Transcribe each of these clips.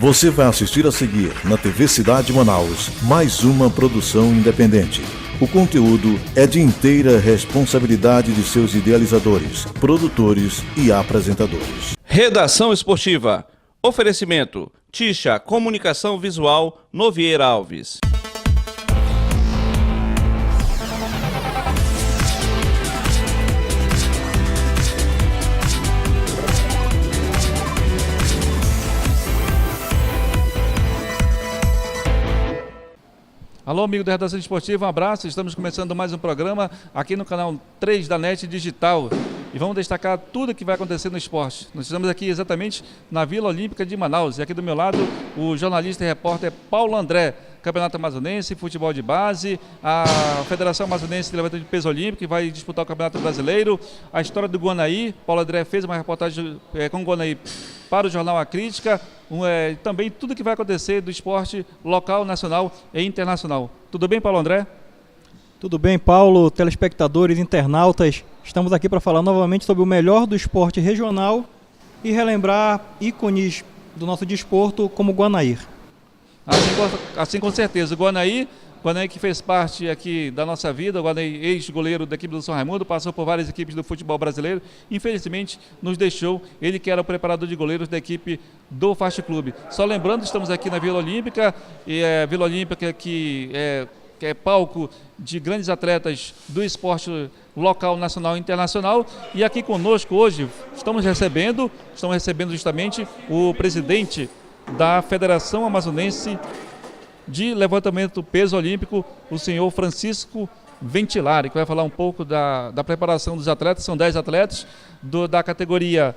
Você vai assistir a seguir na TV Cidade Manaus mais uma produção independente. O conteúdo é de inteira responsabilidade de seus idealizadores, produtores e apresentadores. Redação Esportiva. Oferecimento: Tisha Comunicação Visual, Novieira Alves. Alô, amigo da Redação Esportiva, um abraço. Estamos começando mais um programa aqui no canal 3 da NET Digital. E vamos destacar tudo que vai acontecer no esporte. Nós estamos aqui exatamente na Vila Olímpica de Manaus. E aqui do meu lado, o jornalista e repórter Paulo André. Campeonato Amazonense, futebol de base, a Federação Amazonense de Levantamento de Peso Olímpico, que vai disputar o Campeonato Brasileiro, a história do Guanaí. Paulo André fez uma reportagem com o Guanaí para o jornal A Crítica. Também tudo que vai acontecer do esporte local, nacional e internacional. Tudo bem, Paulo André? Tudo bem, Paulo, telespectadores, internautas. Estamos aqui para falar novamente sobre o melhor do esporte regional e relembrar ícones do nosso desporto como o Guanaí. Assim com certeza, o Guanaí que fez parte aqui da nossa vida, o Guanaí, ex-goleiro da equipe do São Raimundo, passou por várias equipes do futebol brasileiro, infelizmente nos deixou, ele que era o preparador de goleiros da equipe do Fast Clube. Só lembrando, estamos aqui na Vila Olímpica, e a Vila Olímpica que é palco de grandes atletas do esporte local, nacional e internacional. E aqui conosco hoje estamos recebendo justamente o presidente da Federação Amazonense de Levantamento Peso Olímpico, o senhor Francisco Ventilari, que vai falar um pouco da preparação dos atletas. São 10 atletas da categoria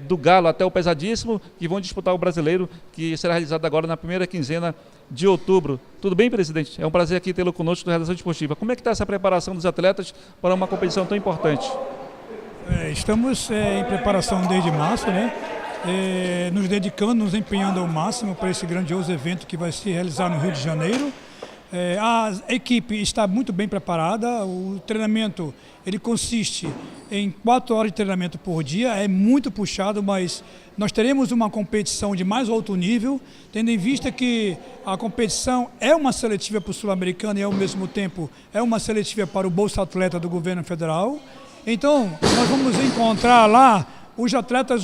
do galo até o pesadíssimo, que vão disputar o brasileiro, que será realizado agora na primeira quinzena de outubro. Tudo bem, presidente? É um prazer aqui tê-lo conosco da Redação Esportiva. Como é que está essa preparação dos atletas para uma competição tão importante? Estamos em preparação desde março, né? Nos dedicando, nos empenhando ao máximo para esse grandioso evento que vai se realizar no Rio de Janeiro. A equipe está muito bem preparada. O treinamento ele consiste em 4 horas de treinamento por dia, é muito puxado, mas nós teremos uma competição de mais alto nível, tendo em vista que a competição é uma seletiva para o Sul-Americano e ao mesmo tempo é uma seletiva para o Bolsa Atleta do governo federal. Então nós vamos encontrar lá os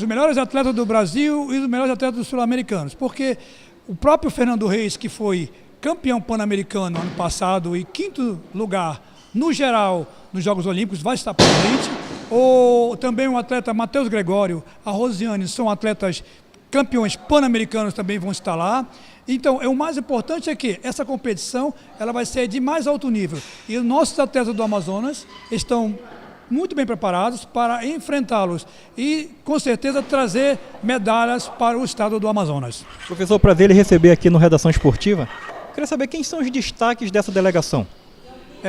melhores atletas do Brasil e os melhores atletas dos sul-americanos, porque o próprio Fernando Reis, que foi campeão pan-americano ano passado e 5º lugar no geral nos Jogos Olímpicos, vai estar presente. Também o atleta Matheus Gregório, a Rosiane, são atletas campeões pan-americanos, também vão estar lá. Então, o mais importante é que essa competição ela vai ser de mais alto nível. E os nossos atletas do Amazonas estão muito bem preparados para enfrentá-los e, com certeza, trazer medalhas para o estado do Amazonas. Professor, prazer em receber aqui no Redação Esportiva. Queria saber quem são os destaques dessa delegação.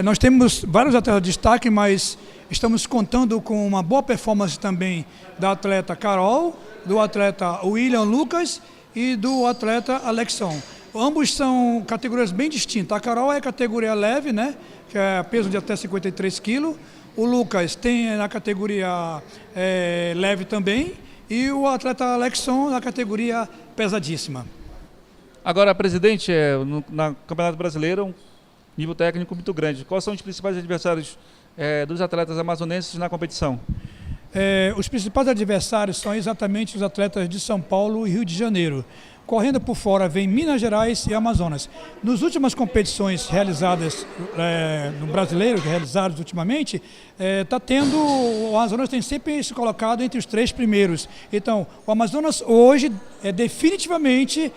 Nós temos vários atletas de destaque, mas estamos contando com uma boa performance também da atleta Carol, do atleta William Lucas e do atleta Alexson. Ambos são categorias bem distintas. A Carol é categoria leve, né, que é peso de até 53 quilos. O Lucas tem na categoria leve também, e o atleta Alexson na categoria pesadíssima. Agora, presidente, no Campeonato Brasileiro, um nível técnico muito grande. Quais são os principais adversários dos atletas amazonenses na competição? Os principais adversários são exatamente os atletas de São Paulo e Rio de Janeiro. Correndo por fora vem Minas Gerais e Amazonas. Nas últimas competições realizadas no brasileiro, realizadas ultimamente, o Amazonas tem sempre se colocado entre os 3 primeiros. Então, o Amazonas hoje definitivamente,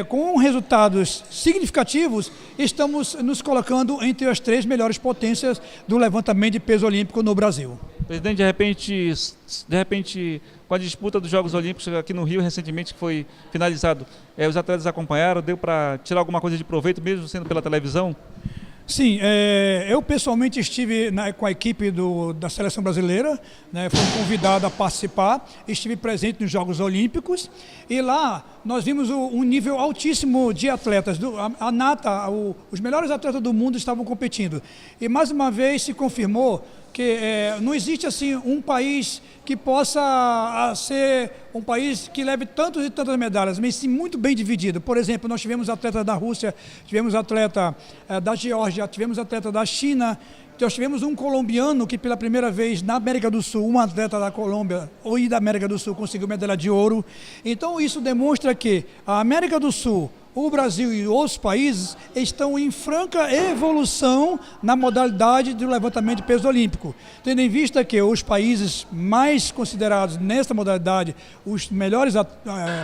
com resultados significativos, estamos nos colocando entre as 3 melhores potências do levantamento de peso olímpico no Brasil. Presidente, de repente, com a disputa dos Jogos Olímpicos aqui no Rio recentemente, que foi finalizado, os atletas acompanharam, deu para tirar alguma coisa de proveito, mesmo sendo pela televisão? Sim, eu pessoalmente estive com a equipe da Seleção Brasileira, né, fui convidado a participar, estive presente nos Jogos Olímpicos e lá nós vimos um nível altíssimo de atletas, os melhores atletas do mundo estavam competindo. E mais uma vez se confirmou que não existe assim um país que possa ser um país que leve tantas e tantas medalhas, mas sim muito bem dividido. Por exemplo, nós tivemos atleta da Rússia, tivemos atleta da Geórgia, tivemos atleta da China, nós tivemos um colombiano que pela primeira vez na América do Sul, um atleta da Colômbia ou da América do Sul conseguiu medalha de ouro. Então isso demonstra que a América do Sul, o Brasil e outros países estão em franca evolução na modalidade do levantamento de peso olímpico, tendo em vista que os países mais considerados nessa modalidade, os melhores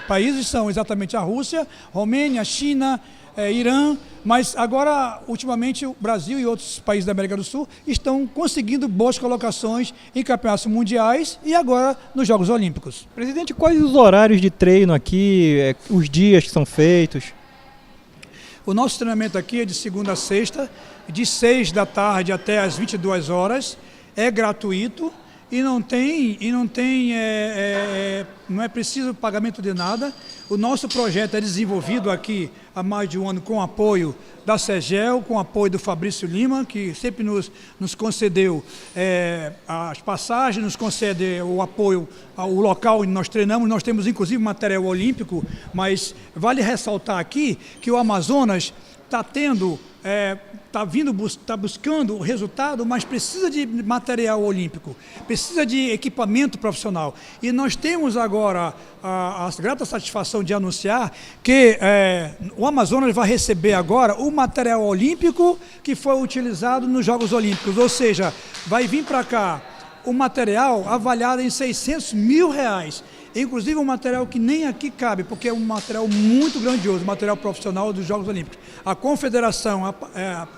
países são exatamente a Rússia, Romênia, China, Irã, mas agora, ultimamente, o Brasil e outros países da América do Sul estão conseguindo boas colocações em campeonatos mundiais e agora nos Jogos Olímpicos. Presidente, quais os horários de treino aqui, os dias que são feitos? O nosso treinamento aqui é de segunda a sexta, de 6 da tarde até as 22 horas, é gratuito e não é preciso pagamento de nada. O nosso projeto é desenvolvido aqui há mais de um ano com apoio da CEGEL, com apoio do Fabrício Lima, que sempre nos concedeu as passagens, nos concede o apoio ao local onde nós treinamos. Nós temos inclusive material olímpico, mas vale ressaltar aqui que o Amazonas está tendo... está buscando o resultado, mas precisa de material olímpico, precisa de equipamento profissional. E nós temos agora a grata satisfação de anunciar que o Amazonas vai receber agora o material olímpico que foi utilizado nos Jogos Olímpicos, ou seja, vai vir para cá o material avaliado em R$600 mil. Inclusive um material que nem aqui cabe, porque é um material muito grandioso, material profissional dos Jogos Olímpicos. A Confederação,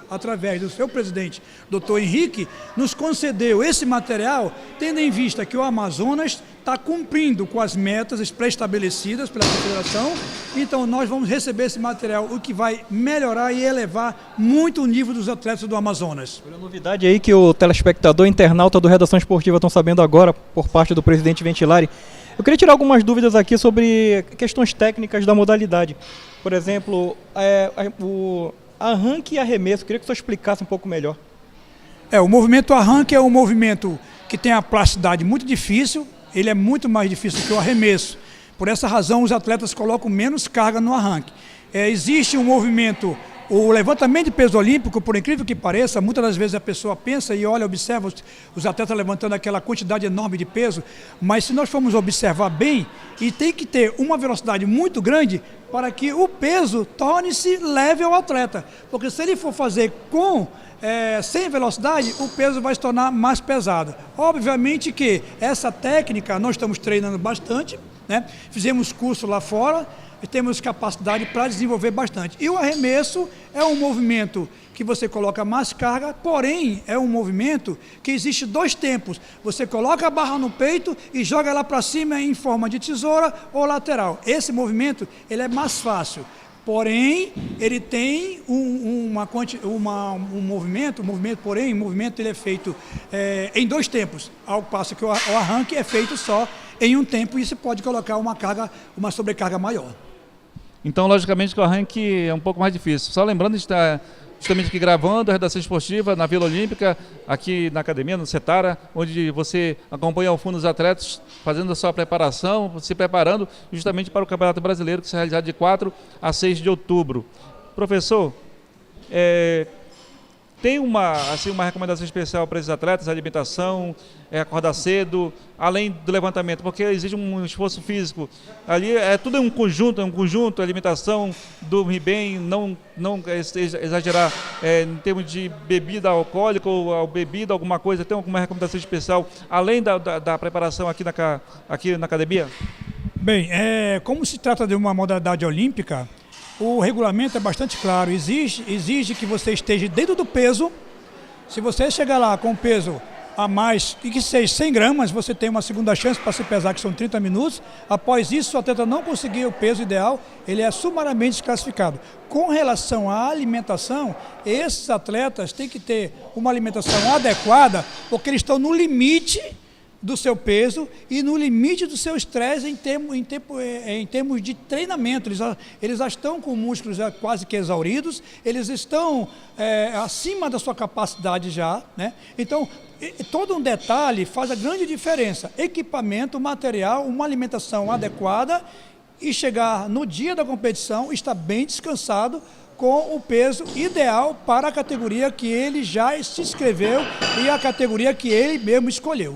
através do seu presidente, Dr. Henrique, nos concedeu esse material, tendo em vista que o Amazonas está cumprindo com as metas pré-estabelecidas pela Confederação. Então nós vamos receber esse material, o que vai melhorar e elevar muito o nível dos atletas do Amazonas. Uma novidade aí que o telespectador internauta do Redação Esportiva estão sabendo agora, por parte do presidente Ventilari. Eu queria tirar algumas dúvidas aqui sobre questões técnicas da modalidade. Por exemplo, o arranque e arremesso. Eu queria que o senhor explicasse um pouco melhor. O movimento arranque é um movimento que tem a plasticidade muito difícil. Ele é muito mais difícil que o arremesso. Por essa razão, os atletas colocam menos carga no arranque. Existe um movimento... O levantamento de peso olímpico, por incrível que pareça, muitas das vezes a pessoa pensa e olha, observa os atletas levantando aquela quantidade enorme de peso, mas se nós formos observar bem, e tem que ter uma velocidade muito grande para que o peso torne-se leve ao atleta, porque se ele for fazer sem velocidade, o peso vai se tornar mais pesado. Obviamente que essa técnica nós estamos treinando bastante, né? Fizemos curso lá fora, e temos capacidade para desenvolver bastante. E o arremesso é um movimento que você coloca mais carga, porém é um movimento que existe 2 tempos. Você coloca a barra no peito e joga ela para cima em forma de tesoura ou lateral. Esse movimento ele é mais fácil, porém ele tem um movimento, porém o movimento ele é feito em 2 tempos, ao passo que o arranque é feito só em um tempo e isso pode colocar uma sobrecarga maior. Então, logicamente, que o arranque é um pouco mais difícil. Só lembrando, a gente está justamente aqui gravando a Redação Esportiva na Vila Olímpica, aqui na academia, no Setara, onde você acompanha ao fundo os atletas fazendo a sua preparação, se preparando justamente para o Campeonato Brasileiro, que será realizado de 4 a 6 de outubro. Professor, tem uma recomendação especial para esses atletas, a alimentação, acordar cedo, além do levantamento, porque exige um esforço físico. Ali tudo é um conjunto, alimentação, dormir bem, não exagerar em termos de bebida alcoólica ou bebida, alguma coisa. Tem alguma recomendação especial, além da preparação aqui na academia? Bem, como se trata de uma modalidade olímpica, o regulamento é bastante claro, exige que você esteja dentro do peso. Se você chegar lá com peso a mais e que seja 100 gramas, você tem uma segunda chance para se pesar, que são 30 minutos. Após isso, se o atleta não conseguir o peso ideal, ele é sumariamente desclassificado. Com relação à alimentação, esses atletas têm que ter uma alimentação adequada, porque eles estão no limite do seu peso e no limite do seu estresse em termos de treinamento. Eles já estão com músculos já quase que exauridos, eles estão acima da sua capacidade já, né? Então, todo um detalhe faz a grande diferença. Equipamento, material, uma alimentação adequada e chegar no dia da competição, estar bem descansado, com o peso ideal para a categoria que ele já se inscreveu e a categoria que ele mesmo escolheu.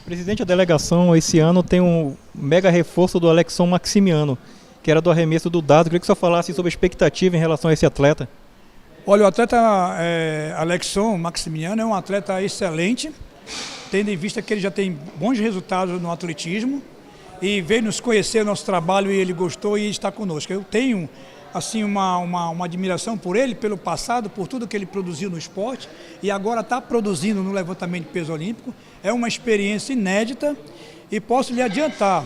Presidente da delegação, esse ano tem um mega reforço do Alexson Maximiano, que era do arremesso do dado. Queria que o senhor falasse sobre a expectativa em relação a esse atleta. Olha, o atleta Alexson Maximiano é um atleta excelente, tendo em vista que ele já tem bons resultados no atletismo e veio nos conhecer nosso trabalho e ele gostou e está conosco. Eu tenho assim uma admiração por ele, pelo passado, por tudo que ele produziu no esporte e agora está produzindo no levantamento de peso olímpico. É uma experiência inédita e posso lhe adiantar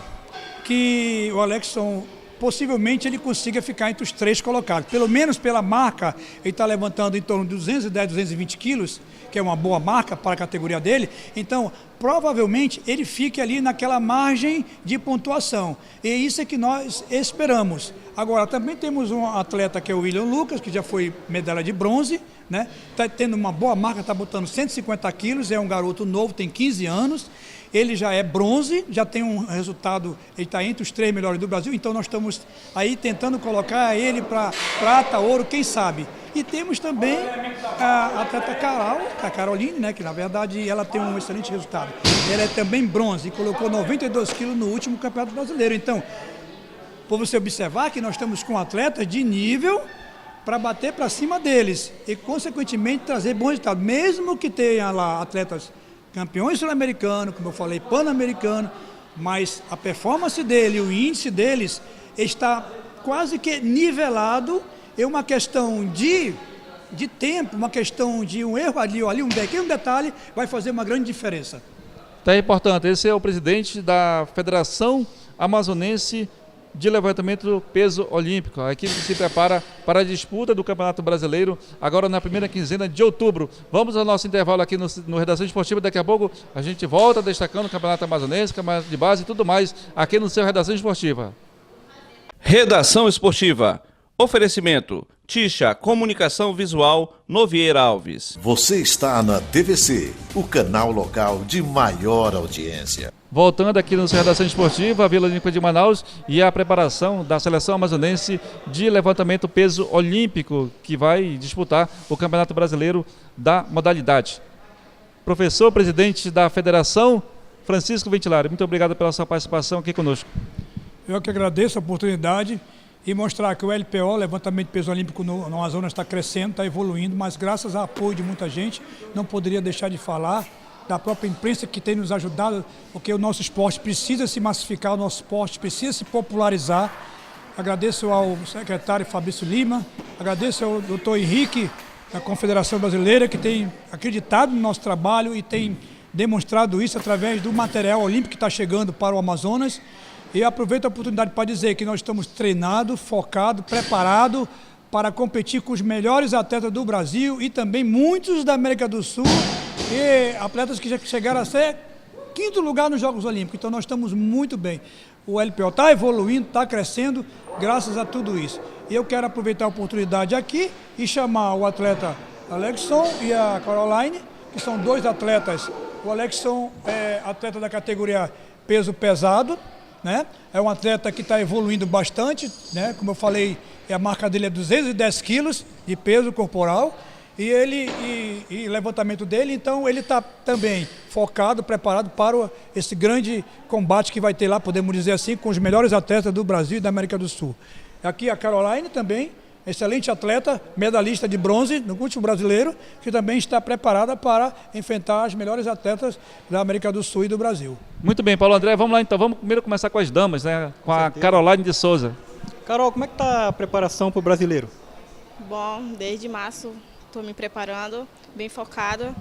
que o Alexson possivelmente ele consiga ficar entre os 3 colocados. Pelo menos pela marca, ele está levantando em torno de 210, 220 quilos, que é uma boa marca para a categoria dele. Então, provavelmente, ele fique ali naquela margem de pontuação. E isso é que nós esperamos. Agora, também temos um atleta que é o William Lucas, que já foi medalha de bronze, né? Está tendo uma boa marca, está botando 150 quilos, é um garoto novo, tem 15 anos. Ele já é bronze, já tem um resultado, ele está entre os 3 melhores do Brasil, então nós estamos aí tentando colocar ele para prata, ouro, quem sabe. E temos também a atleta a Caroline, né, que na verdade ela tem um excelente resultado. Ela é também bronze e colocou 92 quilos no último Campeonato Brasileiro. Então, por você observar que nós estamos com atletas de nível para bater para cima deles e, consequentemente, trazer bons resultados. Mesmo que tenha lá atletas campeões sul-americanos, como eu falei, pan-americano, mas a performance dele, o índice deles está quase que nivelado. É uma questão de tempo, uma questão de um erro ali um pequeno detalhe vai fazer uma grande diferença. Tá importante, esse é o presidente da Federação Amazonense de Levantamento Peso Olímpico, a equipe que se prepara para a disputa do Campeonato Brasileiro, agora na primeira quinzena de outubro. Vamos ao nosso intervalo aqui no Redação Esportiva, daqui a pouco a gente volta destacando o Campeonato Amazonense, Campeonato de Base e tudo mais aqui no seu Redação Esportiva. Redação Esportiva. Oferecimento: Tisha Comunicação Visual, Novieira Alves. Você está na TVC, o canal local de maior audiência. Voltando aqui no seu Redação Esportiva, a Vila Olímpica de Manaus e a preparação da Seleção Amazonense de Levantamento Peso Olímpico, que vai disputar o Campeonato Brasileiro da modalidade. Professor, presidente da Federação, Francisco Ventilari, muito obrigado pela sua participação aqui conosco. Eu que agradeço a oportunidade e mostrar que o LPO, Levantamento de Peso Olímpico no Amazonas, está crescendo, está evoluindo, mas graças ao apoio de muita gente, não poderia deixar de falar da própria imprensa que tem nos ajudado, porque o nosso esporte precisa se massificar, o nosso esporte precisa se popularizar. Agradeço ao secretário Fabrício Lima, agradeço ao doutor Henrique, da Confederação Brasileira, que tem acreditado no nosso trabalho e tem demonstrado isso através do material olímpico que está chegando para o Amazonas. E aproveito a oportunidade para dizer que nós estamos treinados, focados, preparados para competir com os melhores atletas do Brasil e também muitos da América do Sul e atletas que já chegaram a ser 5º lugar nos Jogos Olímpicos. Então nós estamos muito bem. O LPO está evoluindo, está crescendo graças a tudo isso. E eu quero aproveitar a oportunidade aqui e chamar o atleta Alexson e a Caroline, que são 2 atletas. O Alexson é atleta da categoria peso pesado, né? É um atleta que está evoluindo bastante, né? Como eu falei, a marca dele é 210 quilos de peso corporal e levantamento dele, então ele está também focado, preparado para esse grande combate que vai ter lá, podemos dizer assim, com os melhores atletas do Brasil e da América do Sul. Aqui a Caroline também, excelente atleta, medalhista de bronze no último brasileiro, que também está preparada para enfrentar as melhores atletas da América do Sul e do Brasil. Muito bem, Paulo André, vamos lá então, vamos primeiro começar com as damas, né? Com a Caroline de Souza. Carol, como é que está a preparação para o brasileiro? Bom, desde março estou me preparando, bem focada,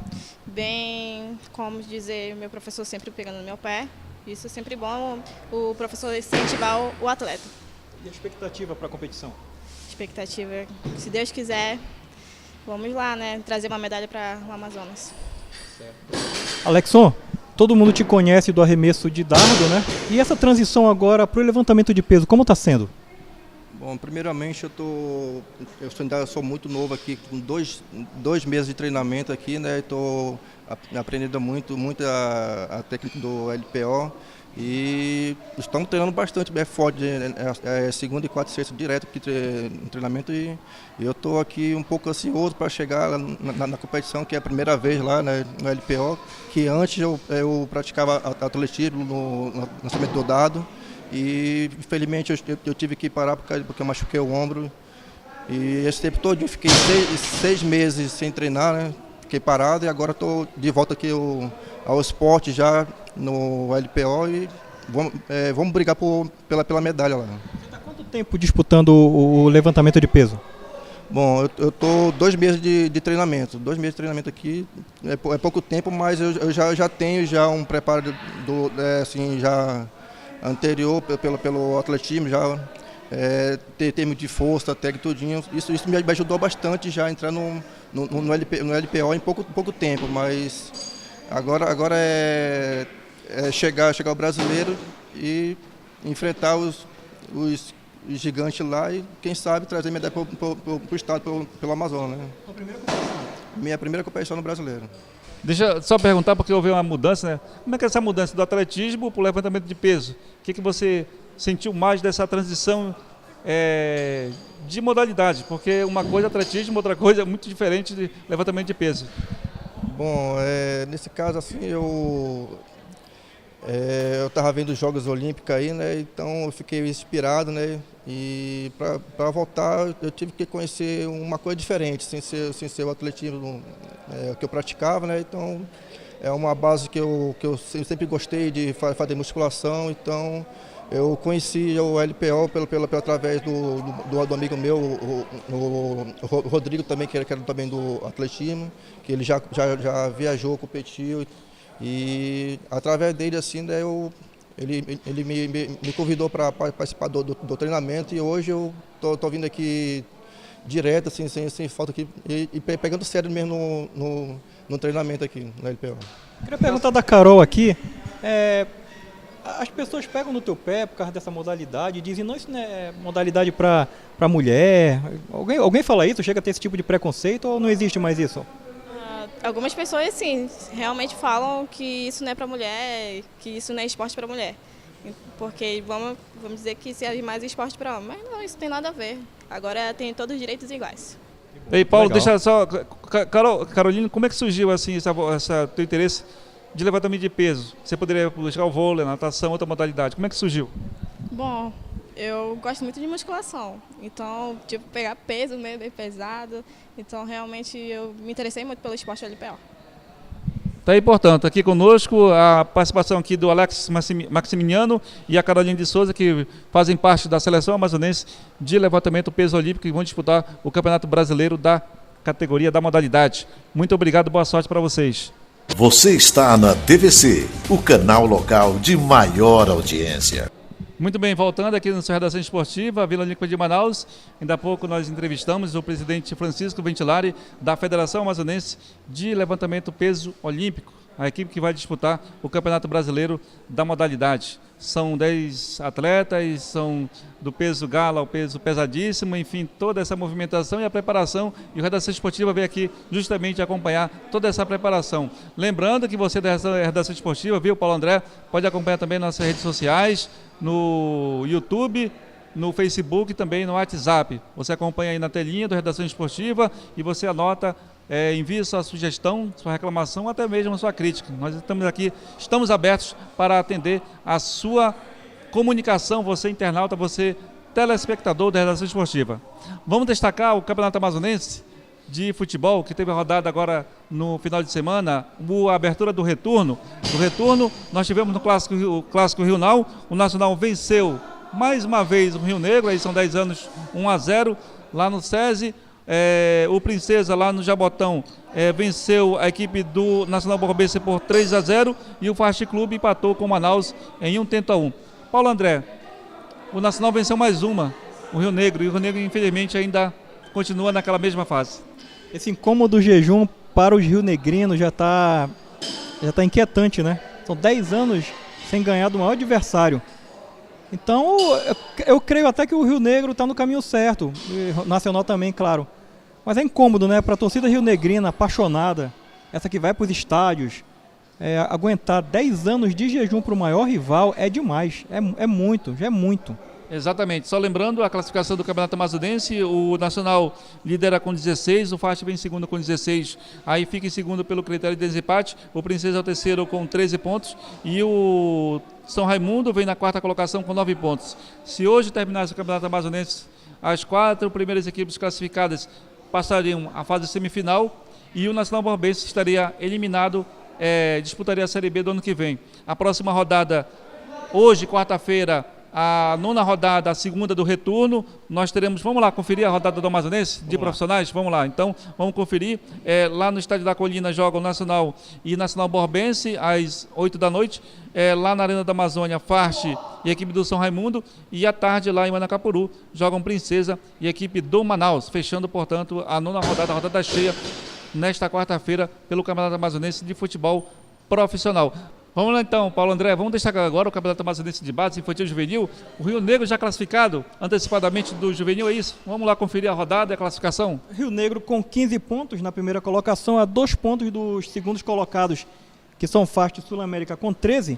bem, como dizer, meu professor sempre pegando no meu pé. Isso é sempre bom, o professor incentivar o atleta. E a expectativa para a competição? Expectativa, se Deus quiser, vamos lá, né, trazer uma medalha para o Amazonas. Alexson, todo mundo te conhece do arremesso de dardo, né? E essa transição agora para o levantamento de peso, como está sendo? Bom, primeiramente ainda sou muito novo aqui, com dois meses de treinamento aqui, né? Estou aprendendo muito a técnica do LPO e estamos treinando bastante, bem forte, segunda e quarta e sexta direto aqui no treinamento e eu estou aqui um pouco ansioso para chegar na competição, que é a primeira vez lá, né, no LPO, que antes eu praticava atletismo no lançamento do dado. E infelizmente eu tive que parar porque eu machuquei o ombro. E esse tempo todo eu fiquei seis meses sem treinar, né? Fiquei parado e agora estou de volta aqui ao esporte já no LPO e vamos brigar pela medalha lá. Você está quanto tempo disputando o levantamento de peso? Bom, eu estou 2 meses de treinamento. 2 meses de treinamento aqui é pouco tempo, mas eu já tenho um preparo assim, já anterior pelo atletismo, já termo de força, técnica, tudinho. Isso me ajudou bastante já a entrar no LPO em pouco tempo, mas agora é chegar ao brasileiro e enfrentar os gigantes lá e quem sabe trazer medalha para o estado, pelo Amazonas. Né? Minha primeira competição no brasileiro. Deixa eu só perguntar, porque houve uma mudança, né? Como é que é essa mudança do atletismo para o levantamento de peso? O que você sentiu mais dessa transição de modalidade? Porque uma coisa é atletismo, outra coisa é muito diferente de levantamento de peso. Bom, nesse caso assim, eu estava vendo os Jogos Olímpicos aí, né? Então eu fiquei inspirado, né? E para voltar eu tive que conhecer uma coisa diferente, sem ser o atletismo que eu praticava, né? Então é uma base que eu sempre gostei de fazer musculação, então eu conheci o LPO através do amigo meu, o Rodrigo também, que era também do atletismo, que ele já viajou, competiu. E através dele, assim, né, ele me convidou para participar do treinamento e hoje eu tô vindo aqui direto, assim, sem falta aqui, e pegando sério mesmo no treinamento aqui no LPO. Queria perguntar da Carol aqui, as pessoas pegam no teu pé por causa dessa modalidade e dizem, não, isso não é modalidade para mulher. Alguém fala isso? Chega a ter esse tipo de preconceito ou não existe mais isso? Algumas pessoas, sim, realmente falam que isso não é para mulher, que isso não é esporte para mulher. Porque vamos dizer que isso é mais esporte para homem. Mas não, isso tem nada a ver. Agora tem todos os direitos iguais. Ei, Paulo, Legal. deixa só... Carolina, como é que surgiu assim, essa teu interesse de levantamento de peso? Você poderia buscar o vôlei, a natação, outra modalidade. Como é que surgiu? Bom, eu gosto muito de musculação, então, tipo, pegar peso meio bem pesado, então realmente eu me interessei muito pelo esporte LPO. Tá aí, portanto, aqui conosco a participação aqui do Alex Maximiliano e a Carolina de Souza, que fazem parte da seleção amazonense de levantamento peso olímpico e vão disputar o Campeonato Brasileiro da categoria da modalidade. Muito obrigado, boa sorte para vocês. Você está na TVC, o canal local de maior audiência. Muito bem, voltando aqui na sua redação esportiva, Vila Olímpica de Manaus. Ainda há pouco nós entrevistamos o presidente Francisco Ventilari, da Federação Amazonense de Levantamento Peso Olímpico, a equipe que vai disputar o Campeonato Brasileiro da modalidade. São 10 atletas, são do peso gala ao peso pesadíssimo, enfim, toda essa movimentação e a preparação. E o Redação Esportiva veio aqui justamente acompanhar toda essa preparação. Lembrando que você da Redação Esportiva, viu, Paulo André, pode acompanhar também nas nossas redes sociais, no YouTube, no Facebook e também no WhatsApp. Você acompanha aí na telinha do Redação Esportiva e você anota, envie sua sugestão, sua reclamação, até mesmo sua crítica. Nós estamos aqui, estamos abertos para atender a sua comunicação, você internauta, você telespectador da Redação Esportiva. Vamos destacar o Campeonato Amazonense de futebol, que teve a rodada agora no final de semana, a abertura do retorno. No retorno, nós tivemos no Clássico Rio-Nau, o Nacional venceu mais uma vez o Rio Negro, aí são 10 anos, 1-0, lá no SESI. O Princesa, lá no Jabotão, venceu a equipe do Nacional Borrobense por 3-0 e o Fast Clube empatou com o Manaus em 1-1. Paulo André, o Nacional venceu mais uma, o Rio Negro, e o Rio Negro infelizmente ainda continua naquela mesma fase. Esse incômodo jejum para os rionegrinos já tá inquietante, né? São 10 anos sem ganhar do maior adversário. Então, eu creio até que o Rio Negro está no caminho certo. E o Nacional também, claro. Mas é incômodo, né? Para a torcida rionegrina, apaixonada, essa que vai para os estádios, aguentar 10 anos de jejum para o maior rival é demais. É muito, já é muito. Exatamente. Só lembrando a classificação do Campeonato Amazonense, o Nacional lidera com 16, o FAST vem em segundo com 16, aí fica em segundo pelo critério de desempate, o Princesa é o terceiro com 13 pontos e o São Raimundo vem na quarta colocação com 9 pontos. Se hoje terminasse o Campeonato Amazonense, as 4 primeiras equipes classificadas passariam a fase semifinal e o Nacional Borbense estaria eliminado, disputaria a Série B do ano que vem. A próxima rodada, hoje, quarta-feira, a 9ª rodada, a segunda do retorno, nós teremos, vamos lá, conferir a rodada do Amazonense de profissionais? Vamos lá, então, vamos conferir. Lá no Estádio da Colina jogam Nacional e Nacional Borbense, às 8 da noite. Lá na Arena da Amazônia, Farte e a equipe do São Raimundo. E à tarde, lá em Manacapuru, jogam Princesa e a equipe do Manaus, fechando, portanto, a 9ª rodada, a rodada cheia, nesta quarta-feira, pelo Campeonato Amazonense de Futebol Profissional. Vamos lá então, Paulo André, vamos destacar agora o Campeonato Amazonense de Base Infantil e Juvenil. O Rio Negro já classificado antecipadamente do Juvenil, é isso? Vamos lá conferir a rodada e a classificação? Rio Negro com 15 pontos na primeira colocação, a 2 pontos dos segundos colocados, que são Fast e Sul-América, com 13.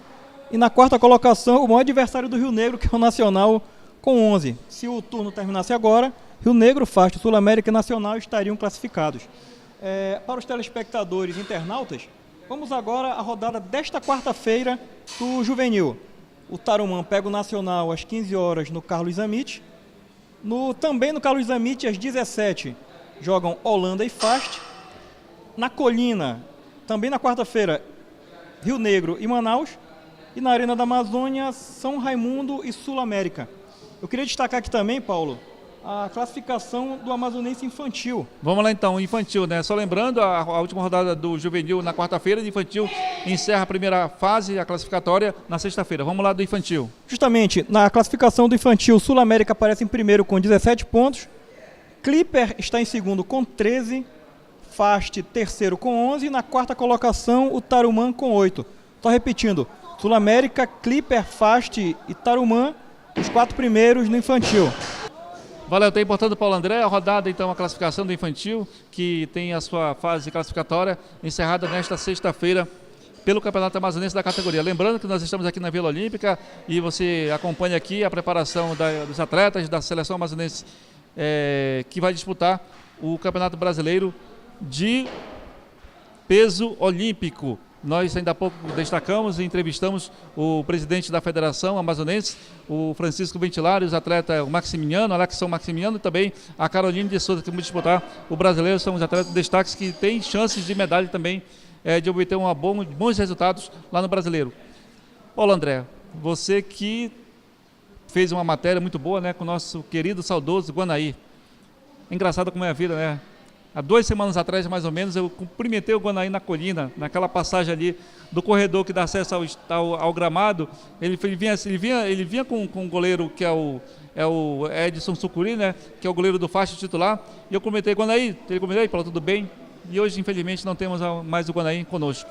E na quarta colocação, o maior adversário do Rio Negro, que é o Nacional, com 11. Se o turno terminasse agora, Rio Negro, Fast, Sul-América e Nacional estariam classificados. Para os telespectadores internautas, vamos agora à rodada desta quarta-feira do Juvenil. O Tarumã pega o Nacional às 15 horas no Carlos Zamit. Também no Carlos Zamit, às 17, jogam Holanda e Fast. Na Colina, também na quarta-feira, Rio Negro e Manaus. E na Arena da Amazônia, São Raimundo e Sul-América. Eu queria destacar aqui também, Paulo, a classificação do Amazonense Infantil. Vamos lá então, Infantil, né? Só lembrando, a última rodada do Juvenil na quarta-feira, de Infantil encerra a primeira fase, a classificatória, na sexta-feira. Vamos lá do Infantil. Justamente, na classificação do Infantil, Sul-América aparece em primeiro com 17 pontos, Clipper está em segundo com 13, Fast terceiro com 11 e na quarta colocação o Tarumã com 8. Só repetindo, Sul-América, Clipper, Fast e Tarumã, os 4 primeiros no Infantil. Valeu, tem portanto Paulo André, a rodada então, a classificação do Infantil, que tem a sua fase classificatória encerrada nesta sexta-feira pelo Campeonato Amazonense da categoria. Lembrando que nós estamos aqui na Vila Olímpica e você acompanha aqui a preparação dos atletas da Seleção Amazonense que vai disputar o Campeonato Brasileiro de Peso Olímpico. Nós ainda há pouco destacamos e entrevistamos o presidente da Federação Amazonense, o Francisco Ventilari, os atletas, o Maximiano, Alexson Maximiano e também a Caroline de Souza, que vão disputar o brasileiro. São os atletas destaques que têm chances de medalha também, de obter bons resultados lá no brasileiro. Paulo André, você que fez uma matéria muito boa, né, com o nosso querido, saudoso Guanaí. Engraçado como é a vida, né? Há 2 semanas atrás, mais ou menos, eu cumprimentei o Guanaí na Colina, naquela passagem ali do corredor que dá acesso ao gramado. Ele vinha com o goleiro que é o Edson Sucuri, né, que é o goleiro do Faixa titular. E eu comentei, Guanaí, ele comentou, falou, tudo bem? E hoje, infelizmente, não temos mais o Guanaí conosco.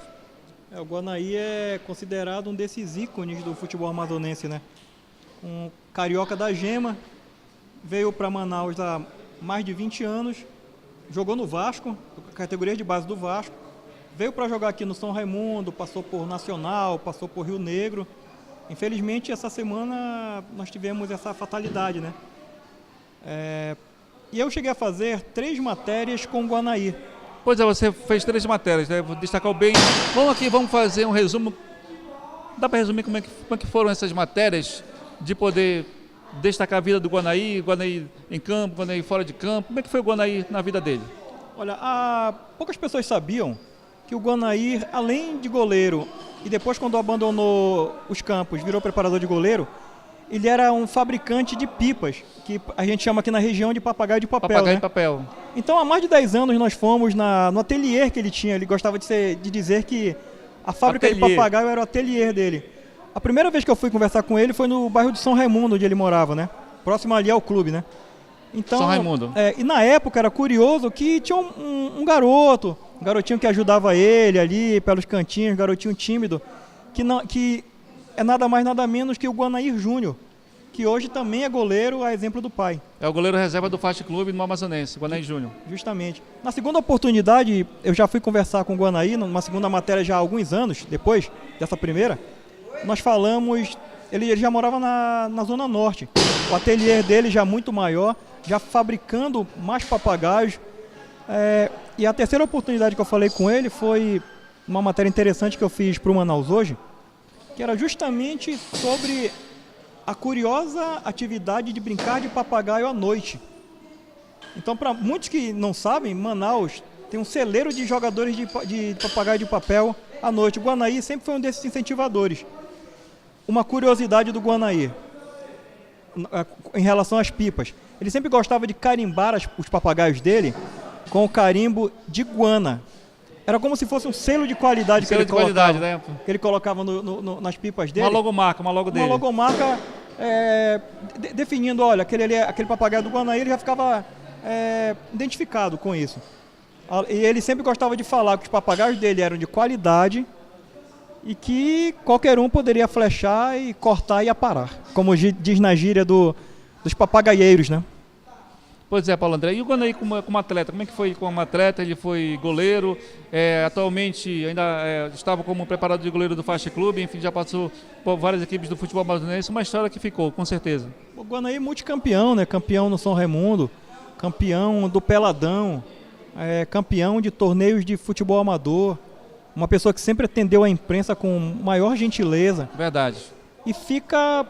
O Guanaí é considerado um desses ícones do futebol amazonense, né? Um carioca da Gema, veio para Manaus há mais de 20 anos, jogou no Vasco, categoria de base do Vasco, veio para jogar aqui no São Raimundo, passou por Nacional, passou por Rio Negro. Infelizmente, essa semana nós tivemos essa fatalidade, né? E eu cheguei a fazer 3 matérias com o Guanaí. Pois é, você fez 3 matérias, né? Vou destacar bem. Vamos fazer um resumo. Dá para resumir como é que foram essas matérias, de poder destacar a vida do Guanaí em campo, Guanaí fora de campo. Como é que foi o Guanaí na vida dele? Olha, poucas pessoas sabiam que o Guanaí, além de goleiro, e depois quando abandonou os campos, virou preparador de goleiro, ele era um fabricante de pipas, que a gente chama aqui na região de papagaio de papel. Papagaio né? de papel. Então, há mais de 10 anos nós fomos no ateliê que ele tinha. Ele gostava de dizer que a fábrica de papagaio era o ateliê dele. A primeira vez que eu fui conversar com ele foi no bairro de São Raimundo, onde ele morava, né? Próximo ali ao clube, né? Então, São Raimundo. E na época era curioso que tinha um garotinho que ajudava ele ali pelos cantinhos, um garotinho tímido, que é nada mais nada menos que o Guanair Júnior, que hoje também é goleiro, a exemplo do pai. É o goleiro reserva do Fast Clube no Amazonense, Guanair Júnior. Justamente. Na segunda oportunidade, eu já fui conversar com o Guanair, numa segunda matéria já há alguns anos, depois dessa primeira, nós falamos, ele já morava na Zona Norte, o ateliê dele já muito maior, já fabricando mais papagaios, e a terceira oportunidade que eu falei com ele foi uma matéria interessante que eu fiz para o Manaus Hoje, que era justamente sobre a curiosa atividade de brincar de papagaio à noite. Então, para muitos que não sabem, Manaus tem um celeiro de jogadores de papagaio de papel à noite. O Guanair sempre foi um desses incentivadores. Uma curiosidade do Guanair em relação às pipas. Ele sempre gostava de carimbar os papagaios dele com o carimbo de guana. Era como se fosse um selo de qualidade, Né? Que ele colocava nas pipas dele. Uma logomarca, uma logo dele. Uma logomarca definindo, olha, aquele papagaio do Guanair, ele já ficava identificado com isso. E ele sempre gostava de falar que os papagaios dele eram de qualidade e que qualquer um poderia flechar e cortar e aparar, como diz na gíria dos papagaieiros, né? Pois é, Paulo André. E o Guanair como atleta? Como é que foi como atleta? Ele foi goleiro, atualmente ainda estava como preparador de goleiro do Fast Clube, enfim, já passou por várias equipes do futebol amazonense, uma história que ficou, com certeza. O Guanair multicampeão, né? Campeão no São Raimundo, campeão do Peladão, campeão de torneios de futebol amador, uma pessoa que sempre atendeu a imprensa com maior gentileza. Verdade. E fica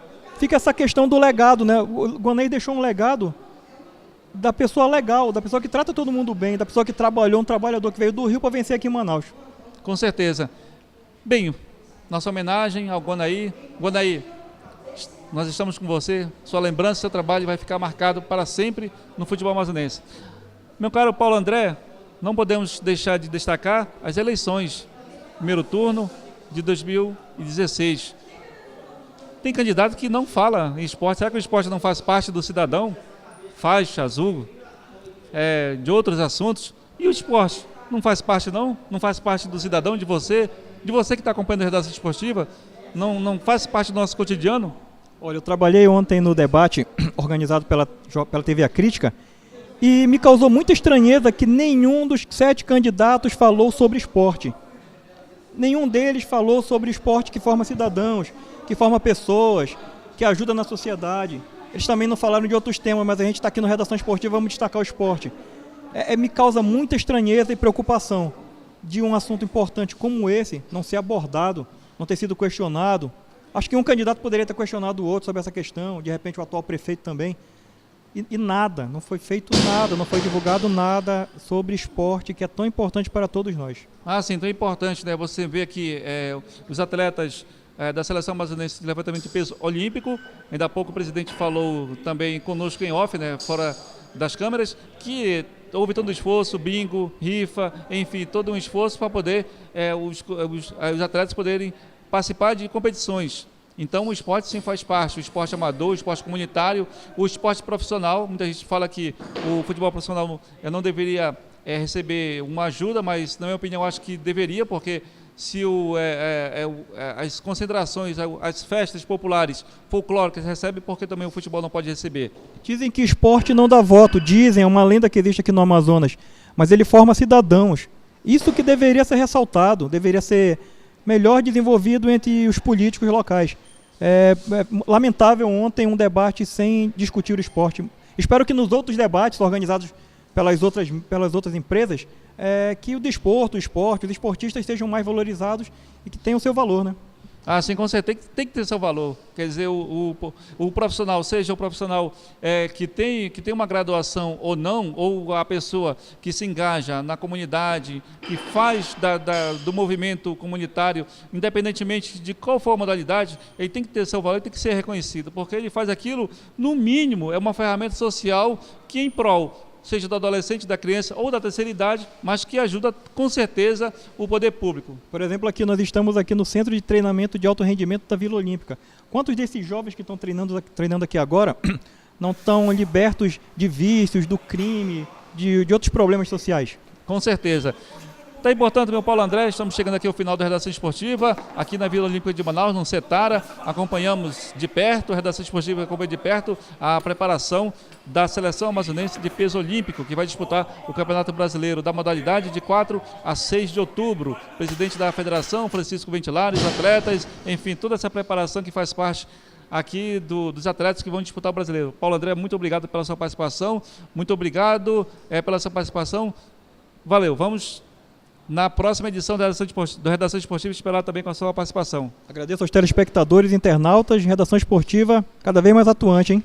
essa questão do legado, né? O Guanair deixou um legado da pessoa legal, da pessoa que trata todo mundo bem, da pessoa que trabalhou, um trabalhador que veio do Rio para vencer aqui em Manaus. Com certeza. Bem, nossa homenagem ao Guanair. Guanair, nós estamos com você, sua lembrança, seu trabalho vai ficar marcado para sempre no futebol amazonense. Meu caro Paulo André, não podemos deixar de destacar as eleições, primeiro turno de 2016. Tem candidato que não fala em esporte. Será que o esporte não faz parte do cidadão? Faz, azul, de outros assuntos. E o esporte não faz parte não? Não faz parte do cidadão, de você que está acompanhando a redação esportiva? Não faz parte do nosso cotidiano? Olha, eu trabalhei ontem no debate organizado pela TV A Crítica e me causou muita estranheza que nenhum dos 7 candidatos falou sobre esporte. Nenhum deles falou sobre esporte que forma cidadãos, que forma pessoas, que ajuda na sociedade. Eles também não falaram de outros temas, mas a gente está aqui no Redação Esportiva, vamos destacar o esporte. Me causa muita estranheza e preocupação de um assunto importante como esse não ser abordado, não ter sido questionado. Acho que um candidato poderia ter questionado o outro sobre essa questão, de repente o atual prefeito também. E nada, não foi feito nada, não foi divulgado nada sobre esporte, que é tão importante para todos nós. Ah, sim, tão importante, né? Você vê aqui os atletas da Seleção Amazonense de Levantamento de Peso Olímpico. Ainda há pouco o presidente falou também conosco em off, né, fora das câmeras, que houve todo um esforço, bingo, rifa, enfim, todo um esforço para poder os atletas poderem participar de competições. Então o esporte sim faz parte, o esporte amador, o esporte comunitário, o esporte profissional. Muita gente fala que o futebol profissional não deveria receber uma ajuda, mas na minha opinião acho que deveria, porque se as concentrações, as festas populares, folclóricas recebem, porque também o futebol não pode receber. Dizem que esporte não dá voto, dizem, é uma lenda que existe aqui no Amazonas, mas ele forma cidadãos. Isso que deveria ser ressaltado, deveria ser melhor desenvolvido entre os políticos locais. Lamentável ontem um debate sem discutir o esporte. Espero que nos outros debates organizados pelas outras empresas, que o desporto, o esporte, os esportistas sejam mais valorizados e que tenham o seu valor, né? Ah, sim, com certeza. Tem que ter seu valor. Quer dizer, o profissional, seja o profissional que tem uma graduação ou não, ou a pessoa que se engaja na comunidade, que faz do movimento comunitário, independentemente de qual for a modalidade, ele tem que ter seu valor e tem que ser reconhecido, porque ele faz aquilo, no mínimo, é uma ferramenta social que em prol, seja do adolescente, da criança ou da terceira idade, mas que ajuda com certeza o poder público. Por exemplo, nós estamos aqui no Centro de Treinamento de Alto Rendimento da Vila Olímpica. Quantos desses jovens que estão treinando aqui agora não estão libertos de vícios, do crime, de outros problemas sociais? Com certeza. Tá aí, portanto, meu Paulo André, estamos chegando aqui ao final da Redação Esportiva, aqui na Vila Olímpica de Manaus, no Setara. Acompanhamos de perto, a Redação Esportiva acompanha de perto a preparação da seleção amazonense de peso olímpico, que vai disputar o Campeonato Brasileiro da modalidade de 4 a 6 de outubro. Presidente da Federação, Francisco Ventilares, atletas, enfim, toda essa preparação que faz parte aqui dos atletas que vão disputar o brasileiro. Paulo André, muito obrigado pela sua participação, muito obrigado pela sua participação. Valeu, vamos na próxima edição da Redação Esportiva esperar também com a sua participação. Agradeço aos telespectadores, internautas, Redação Esportiva cada vez mais atuante, hein?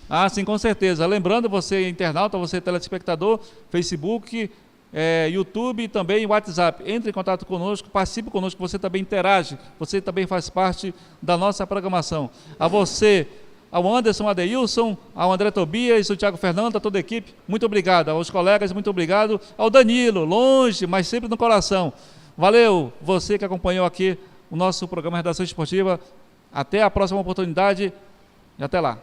Ah, sim, com certeza. Lembrando, você internauta, você telespectador, Facebook, YouTube e também WhatsApp. Entre em contato conosco, participe conosco, você também interage, você também faz parte da nossa programação. A você, ao Anderson Adeilson, ao André Tobias, ao Thiago Fernando, a toda a equipe, muito obrigado. Aos colegas, muito obrigado. Ao Danilo, longe, mas sempre no coração. Valeu, você que acompanhou aqui o nosso programa Redação Esportiva. Até a próxima oportunidade e até lá.